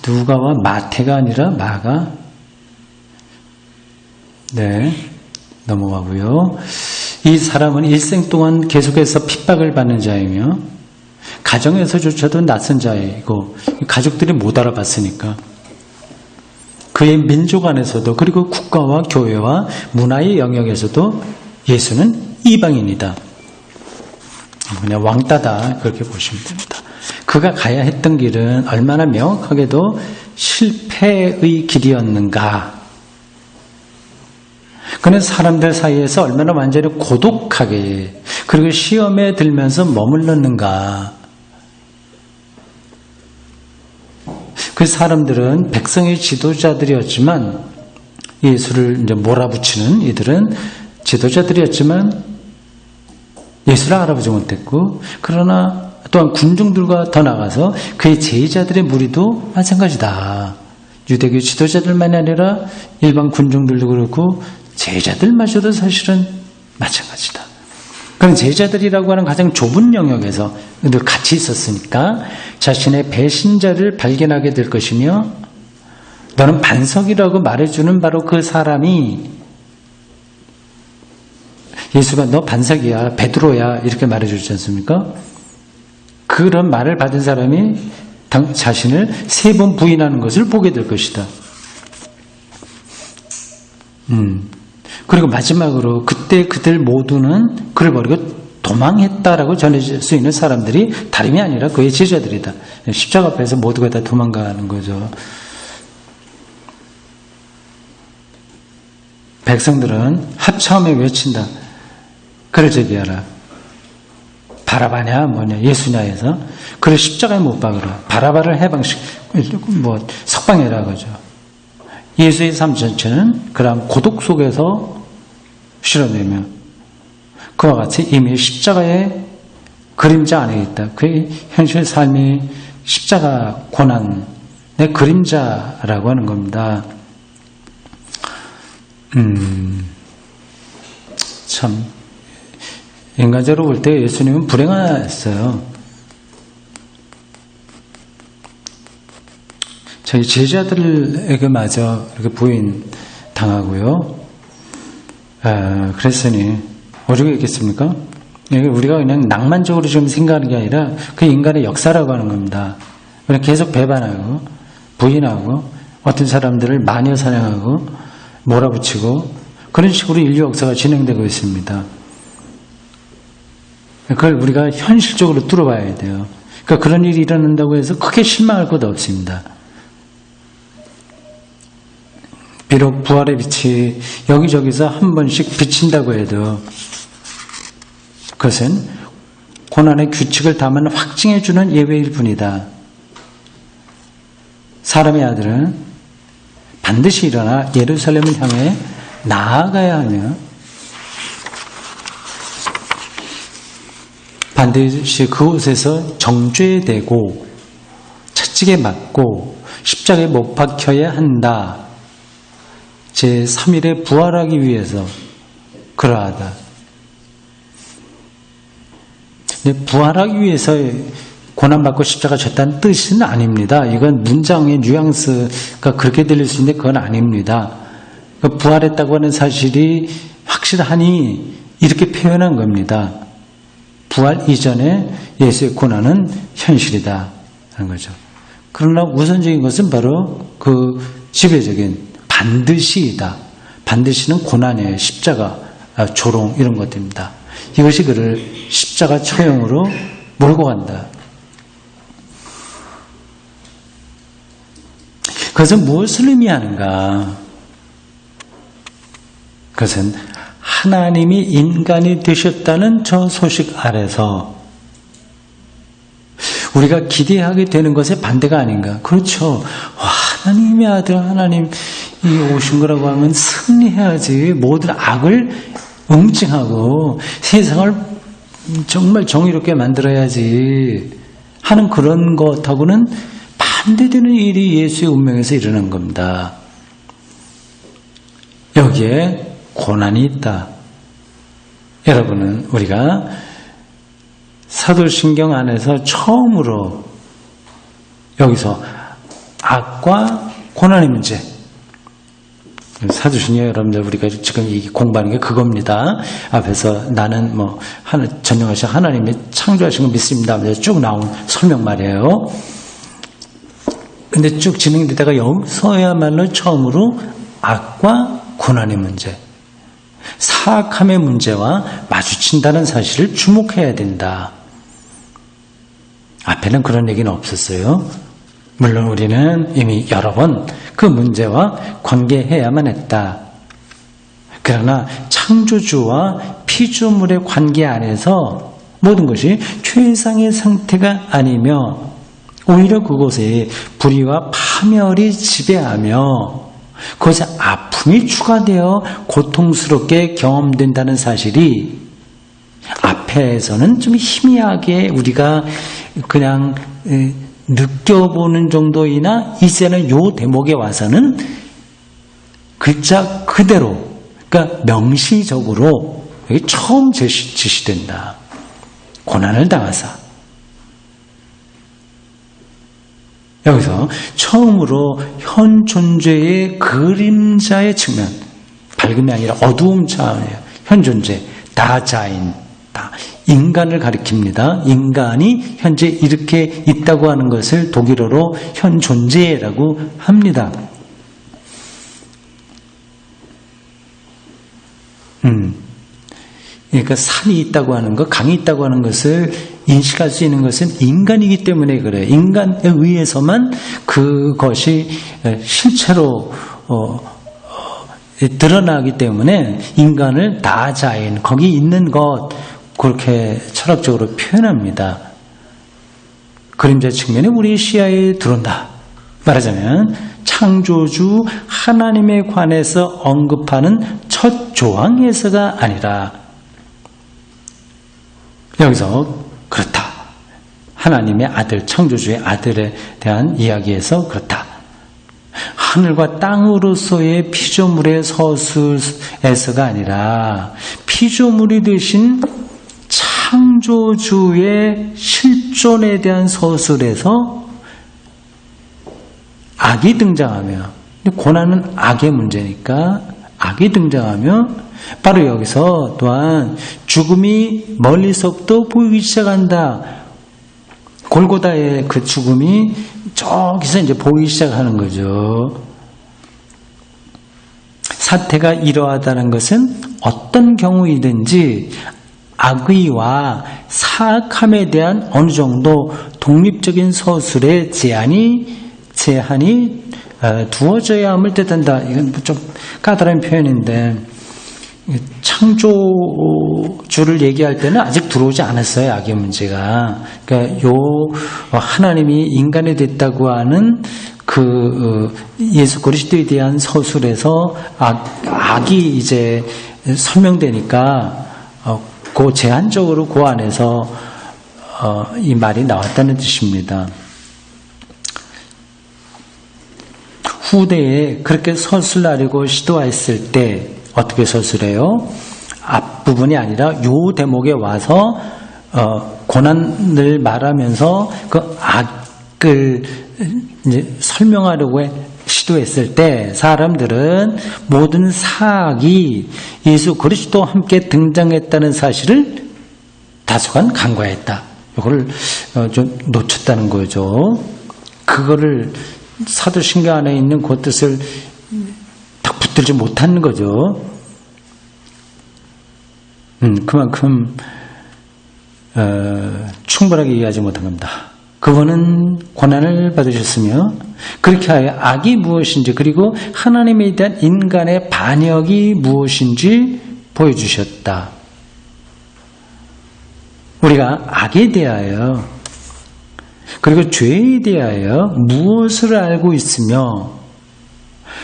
누가와 마태가 아니라 마가. 네, 넘어가고요. 이 사람은 일생 동안 계속해서 핍박을 받는 자이며 가정에서조차도 낯선 자이고 가족들이 못 알아봤으니까 그의 민족 안에서도 그리고 국가와 교회와 문화의 영역에서도 예수는 이방인이다. 그냥 왕따다 그렇게 보시면 됩니다. 그가 가야 했던 길은 얼마나 명확하게도 실패의 길이었는가. 그는 사람들 사이에서 얼마나 완전히 고독하게 그리고 시험에 들면서 머물렀는가. 그 사람들은 백성의 지도자들이었지만 예수를 이제 몰아붙이는 이들은 지도자들이었지만 예수를 알아보지 못했고 그러나 또한 군중들과 더 나가서 그의 제자들의 무리도 마찬가지다. 유대교 지도자들만이 아니라 일반 군중들도 그렇고 제자들마저도 사실은 마찬가지다. 그런 제자들이라고 하는 가장 좁은 영역에서 늘 같이 있었으니까 자신의 배신자를 발견하게 될 것이며 너는 반석이라고 말해주는 바로 그 사람이 예수가 너 반석이야, 베드로야 이렇게 말해주지 않습니까? 그런 말을 받은 사람이 자신을 3번 부인하는 것을 보게 될 것이다. 그리고 마지막으로 그때 그들 모두는 그를 버리고 도망했다라고 전해질 수 있는 사람들이 다름이 아니라 그의 제자들이다. 십자가 앞에서 모두가 다 도망가는 거죠. 백성들은 합차하며 외친다. 그를 제기하라. 바라바냐 뭐냐 예수냐 해서 그를 십자가에 못 박으라. 바라바를 해방식 석방해라 그죠. 예수의 삶 전체는 그런 고독 속에서 실어내며 그와 같이 이미 십자가의 그림자 안에 있다. 그의 현실 삶이 십자가 고난의 그림자라고 하는 겁니다. 참 인간적으로 볼 때 예수님은 불행하셨어요. 저희 제자들에게마저 이렇게 부인 당하고요. 그랬으니 어디가 있겠습니까? 우리가 그냥 낭만적으로 좀 생각하는 게 아니라 그 인간의 역사라고 하는 겁니다. 그냥 계속 배반하고 부인하고 어떤 사람들을 마녀 사냥하고 몰아붙이고 그런 식으로 인류 역사가 진행되고 있습니다. 그걸 우리가 현실적으로 뚫어봐야 돼요. 그러니까 그런 일이 일어난다고 해서 크게 실망할 것도 없습니다. 비록 부활의 빛이 여기저기서 한 번씩 비친다고 해도 그것은 고난의 규칙을 다만 확증해주는 예외일 뿐이다. 사람의 아들은 반드시 일어나 예루살렘을 향해 나아가야 하며 반드시 그곳에서 정죄되고 채찍에 맞고 십자가에 못 박혀야 한다. 제3일에 부활하기 위해서 그러하다. 근데 부활하기 위해서 고난받고 십자가 졌다는 뜻은 아닙니다. 이건 문장의 뉘앙스가 그렇게 들릴 수 있는데 그건 아닙니다. 부활했다고 하는 사실이 확실하니 이렇게 표현한 겁니다. 부활 이전에 예수의 고난은 현실이다 하는 거죠. 그러나 우선적인 것은 바로 그 지배적인 반드시이다. 반드시는 고난이에요. 십자가, 조롱 이런 것들입니다. 이것이 그를 십자가 처형으로 몰고 간다. 그것은 무엇을 의미하는가? 그것은 하나님이 인간이 되셨다는 저 소식 아래서 우리가 기대하게 되는 것의 반대가 아닌가. 그렇죠. 와, 하나님의 아들 하나님이 오신 거라고 하면 승리해야지. 모든 악을 응징하고 세상을 정말 정의롭게 만들어야지 하는 그런 것하고는 반대되는 일이 예수의 운명에서 일어난 겁니다. 여기에 고난이 있다. 여러분은 우리가 사도신경 안에서 처음으로 여기서 악과 고난의 문제, 사도신경 여러분들 우리가 지금 공부하는 게 그겁니다. 앞에서 나는 전능하신 하나님이 창조하신 걸 믿습니다. 쭉 나온 설명 말이에요. 근데 쭉 진행되다가 여기서야말로 처음으로 악과 고난의 문제, 사악함의 문제와 마주친다는 사실을 주목해야 된다. 앞에는 그런 얘기는 없었어요. 물론 우리는 이미 여러 번 그 문제와 관계해야만 했다. 그러나 창조주와 피조물의 관계 안에서 모든 것이 최상의 상태가 아니며 오히려 그곳에 불의와 파멸이 지배하며 그것에 아픔이 추가되어 고통스럽게 경험된다는 사실이 앞에서는 좀 희미하게 우리가 그냥 느껴보는 정도이나 이제는 요 대목에 와서는 글자 그대로, 그러니까 명시적으로 여기 처음 지시된다. 고난을 당하사. 여기서 처음으로 현 존재의 그림자의 측면, 밝음이 아니라 어두움 차원이에요. 현 존재, 다자인, 인간을 가리킵니다. 인간이 현재 이렇게 있다고 하는 것을 독일어로 현 존재라고 합니다. 그러니까 산이 있다고 하는 것, 강이 있다고 하는 것을 인식할 수 있는 것은 인간이기 때문에 그래요. 인간에 의해서만 그것이 실체로 드러나기 때문에 인간을 다자인, 거기 있는 것, 그렇게 철학적으로 표현합니다. 그림자 측면에 우리 시야에 들어온다. 말하자면 창조주 하나님에 관해서 언급하는 첫 조항에서가 아니라 여기서 그렇다. 하나님의 아들, 창조주의 아들에 대한 이야기에서 그렇다. 하늘과 땅으로서의 피조물의 서술에서가 아니라 피조물이 되신 창조주의 실존에 대한 서술에서 악이 등장하며, 고난은 악의 문제니까 악이 등장하며 바로 여기서 또한 죽음이 멀리서부터 보이기 시작한다. 골고다의 그 죽음이 저기서 이제 보이기 시작하는 거죠. 사태가 이러하다는 것은 어떤 경우이든지 악의와 사악함에 대한 어느 정도 독립적인 서술의 제한이 두어져야 함을 뜻한다. 이건 좀 까다로운 표현인데 창조주를 얘기할 때는 아직 들어오지 않았어요. 악의 문제가. 그러니까 하나님이 인간이 됐다고 하는 그 예수 그리스도에 대한 서술에서 악이 이제 설명되니까 그 제한적으로 그 안에서 이 말이 나왔다는 뜻입니다. 후대에 그렇게 서술하려고 시도했을 때 어떻게 서술해요? 앞부분이 아니라 요 대목에 와서 고난을 말하면서 그 악을 이제 설명하려고 시도했을 때 사람들은 모든 사악이 예수 그리스도와 함께 등장했다는 사실을 다소간 간과했다. 이걸 좀 놓쳤다는 거죠. 그거를 사도신경 안에 있는 그 뜻을 딱 붙들지 못하는 거죠. 그만큼 충분하게 이해하지 못한 겁니다. 그분은 고난을 받으셨으며 그렇게 하여 악이 무엇인지 그리고 하나님에 대한 인간의 반역이 무엇인지 보여주셨다. 우리가 악에 대하여 그리고 죄에 대하여 무엇을 알고 있으며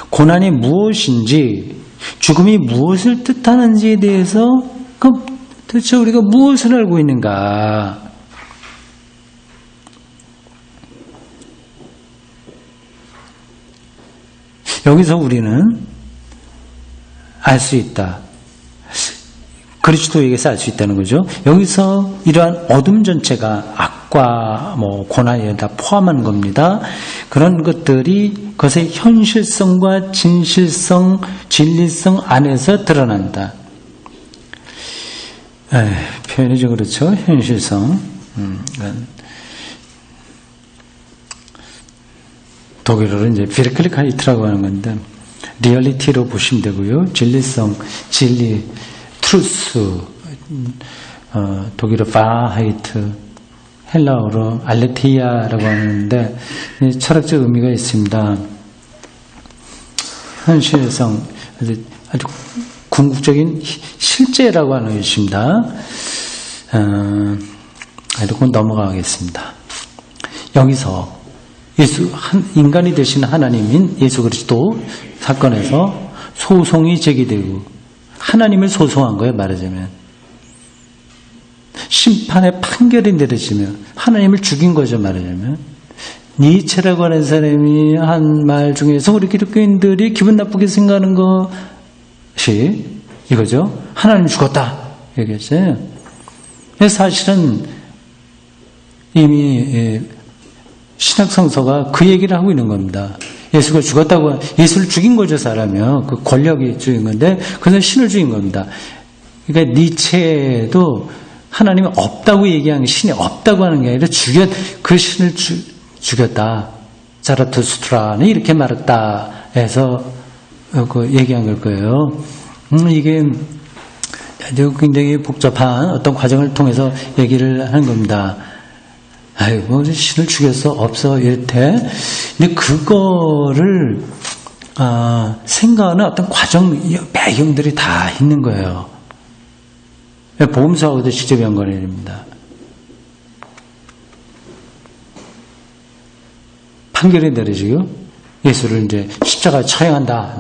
고난이 무엇인지 죽음이 무엇을 뜻하는지에 대해서 도대체 우리가 무엇을 알고 있는가? 여기서 우리는 알 수 있다. 그리스도에게서 알 수 있다는 거죠. 여기서 이러한 어둠 전체가 악과 고난이 다 포함한 겁니다. 그런 것들이 그것의 현실성과 진실성, 진리성 안에서 드러난다. 표현이 좀 그렇죠. 현실성. 독일어로 이제 비르클리카이트라고 하는 건데 리얼리티로 보시면 되고요. 진리성, 진리, 트루스, 독일어 바하이트, 헬라어로 알레티아라고 하는데 철학적 의미가 있습니다. 현실성, 아주 궁극적인 실제라고 하는 것입니다. 이렇게 넘어가겠습니다. 여기서 인간이 되신 하나님인 예수 그리스도 사건에서 소송이 제기되고 하나님을 소송한 거예요. 말하자면 심판의 판결이 내려지며 하나님을 죽인 거죠. 말하자면 니체라고 하는 사람이 한 말 중에서 우리 기독교인들이 기분 나쁘게 생각하는 것이 이거죠. 하나님 죽었다 얘기했어요. 사실은 이미 신학 성서가 그 얘기를 하고 있는 겁니다. 예수가 죽었다고, 예수를 죽인 거죠, 사람이요. 그 권력이 죽인 건데, 그래서 신을 죽인 겁니다. 그러니까 니체도 하나님이 없다고 얘기한 게, 신이 없다고 하는 게 아니라 그 신을 죽였다. 자라투스트라는 이렇게 말했다 해서 그 얘기한 걸 거예요. 이게 굉장히 복잡한 어떤 과정을 통해서 얘기를 하는 겁니다. 아이고, 신을 죽였어? 없어? 이랬대. 근데 그거를, 생각하는 어떤 과정, 배경들이 다 있는 거예요. 보험사하고도 직접 연관이 됩니다. 판결이 내려지고, 예수를 이제 십자가에 처형한다.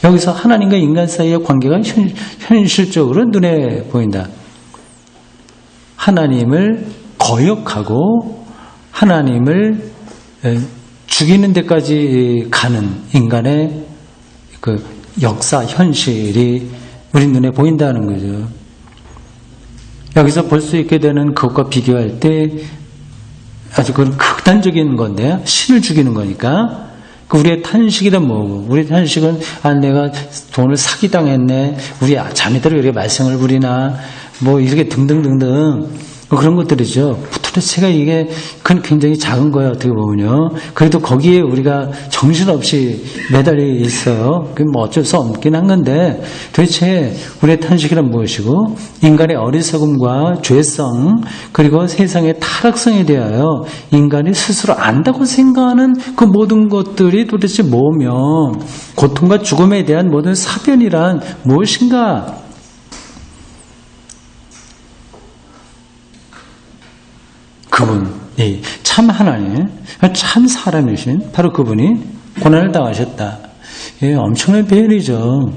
여기서 하나님과 인간 사이의 관계가 현실적으로 눈에 보인다. 하나님을 거역하고, 하나님을 죽이는 데까지 가는 인간의 그 역사, 현실이 우리 눈에 보인다는 거죠. 여기서 볼 수 있게 되는 그것과 비교할 때 아주 그런 극단적인 건데, 신을 죽이는 거니까, 우리의 탄식이란 뭐고, 우리의 탄식은, 내가 돈을 사기당했네, 우리 자매들이 이렇게 말썽을 부리나, 이렇게 등등등등. 그런 것들이죠. 도대체가 이게 굉장히 작은 거예요. 어떻게 보면요. 그래도 거기에 우리가 정신없이 매달려 있어요. 그게 어쩔 수 없긴 한 건데 도대체 우리의 탄식이란 무엇이고 인간의 어리석음과 죄성 그리고 세상의 타락성에 대하여 인간이 스스로 안다고 생각하는 그 모든 것들이 도대체 뭐며 고통과 죽음에 대한 모든 사변이란 무엇인가? 그분이 참 하나님, 참 사람이신 바로 그분이 고난을 당하셨다. 엄청난 배열이죠.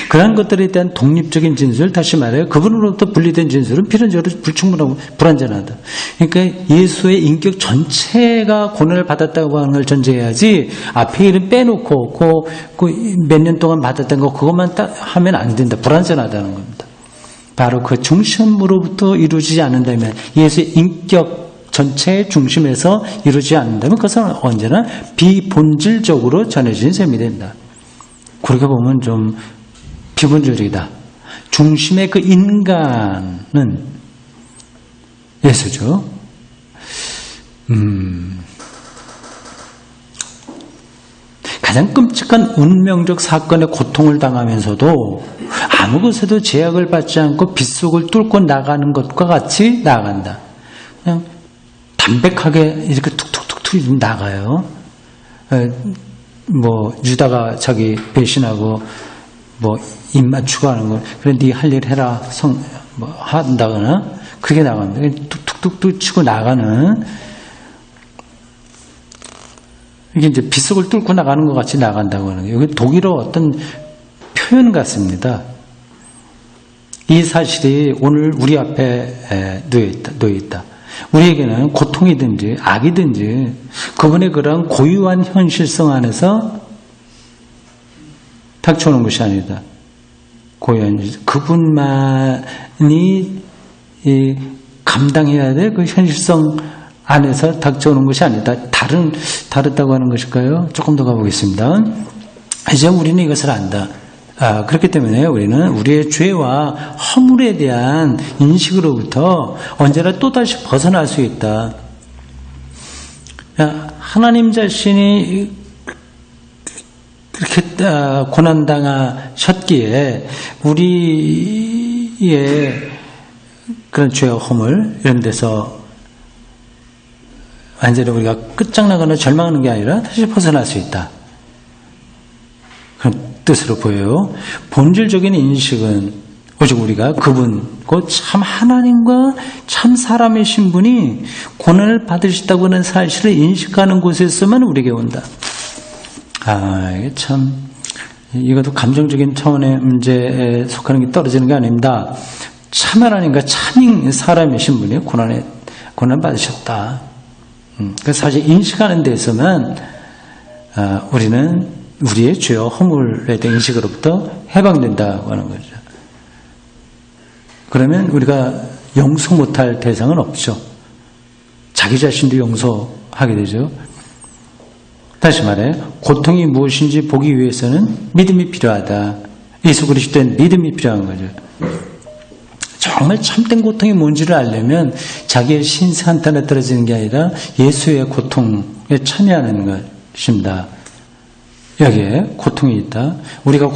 그러한 것들에 대한 독립적인 진술, 다시 말해요. 그분으로부터 분리된 진술은 필연적으로 불충분하고 불완전하다. 그러니까 예수의 인격 전체가 고난을 받았다고 하는 걸 전제해야지 앞에 일은 빼놓고 몇 년 동안 받았던 거 그것만 하면 안 된다. 불완전하다는 겁니다. 바로 그 중심으로부터 이루어지지 않는다면 예수의 인격 전체의 중심에서 이루어지지 않는다면 그것은 언제나 비본질적으로 전해진 셈이 된다. 그렇게 보면 좀 비본질적이다. 중심의 그 인간은 예수죠. 가장 끔찍한 운명적 사건의 고통을 당하면서도 아무 것에도 제약을 받지 않고 빗속을 뚫고 나가는 것과 같이 나아간다. 그냥 담백하게 이렇게 툭툭툭툭 나가요. 유다가 자기 배신하고 입 맞추고 하는 거. 그래 네 할 일 해라 한다거나 그게 나갑니다. 툭툭툭 치고 나가는, 이게 이제 빗속을 뚫고 나가는 것 같이 나간다고 하는 거예요. 이게 독일어 어떤 표현 같습니다. 이 사실이 오늘 우리 앞에 놓여 있다. 우리에게는 고통이든지 악이든지 그분의 그런 고유한 현실성 안에서 닥쳐오는 것이 아니다. 고유한 그분만이 감당해야 될 그 현실성 안에서 닥쳐오는 것이 아니다. 다르다고 하는 것일까요? 조금 더 가보겠습니다. 이제 우리는 이것을 안다. 그렇기 때문에 우리는 우리의 죄와 허물에 대한 인식으로부터 언제나 또다시 벗어날 수 있다. 하나님 자신이 그렇게 고난당하셨기에 우리의 그런 죄와 허물 이런 데서 완전히 우리가 끝장나거나 절망하는 게 아니라 다시 벗어날 수 있다. 그런 뜻으로 보여요. 본질적인 인식은 오직 우리가 그분, 곧 참 하나님과 참 사람이신 분이 고난을 받으셨다고 하는 사실을 인식하는 곳에서만 우리에게 온다. 이게 참, 이것도 감정적인 차원의 문제에 속하는 게 떨어지는 게 아닙니다. 참 하나님과 참 사람이신 분이 고난 받으셨다. 사실 인식하는 데서만 우리는 우리의 죄와 허물에 대한 인식으로부터 해방된다고 하는 거죠. 그러면 우리가 용서 못할 대상은 없죠. 자기 자신도 용서하게 되죠. 다시 말해 고통이 무엇인지 보기 위해서는 믿음이 필요하다. 예수 그리스도의 믿음이 필요한 거죠. 정말 참된 고통이 뭔지를 알려면 자기의 신상탄에 떨어지는 게 아니라 예수의 고통에 참여하는 것입니다. 여기에 고통이 있다. 우리가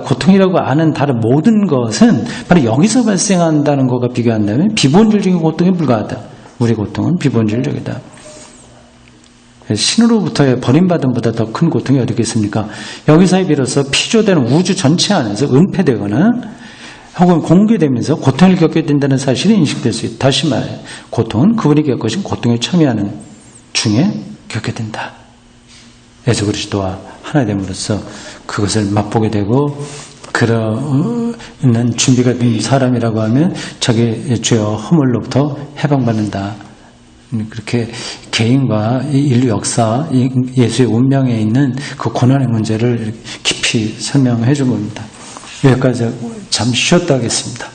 고통이라고 아는 다른 모든 것은 바로 여기서 발생한다는 것과 비교한다면 비본질적인 고통에 불과하다. 우리 고통은 비본질적이다. 신으로부터의 버림받음보다 더 큰 고통이 어디 있겠습니까? 여기서에 비로소 피조되는 우주 전체 안에서 은폐되거나 혹은 공개되면서 고통을 겪게 된다는 사실이 인식될 수 있다. 다시 말해 고통은 그분이 겪으신 고통에 참여하는 중에 겪게 된다. 예수 그리스도와 하나 됨으로써 그것을 맛보게 되고 그러는 준비가 된 사람이라고 하면 자기의 죄와 허물로부터 해방받는다. 그렇게 개인과 인류 역사, 예수의 운명에 있는 그 고난의 문제를 깊이 설명해 준 겁니다. 여기까지 잠시 쉬었다 하겠습니다.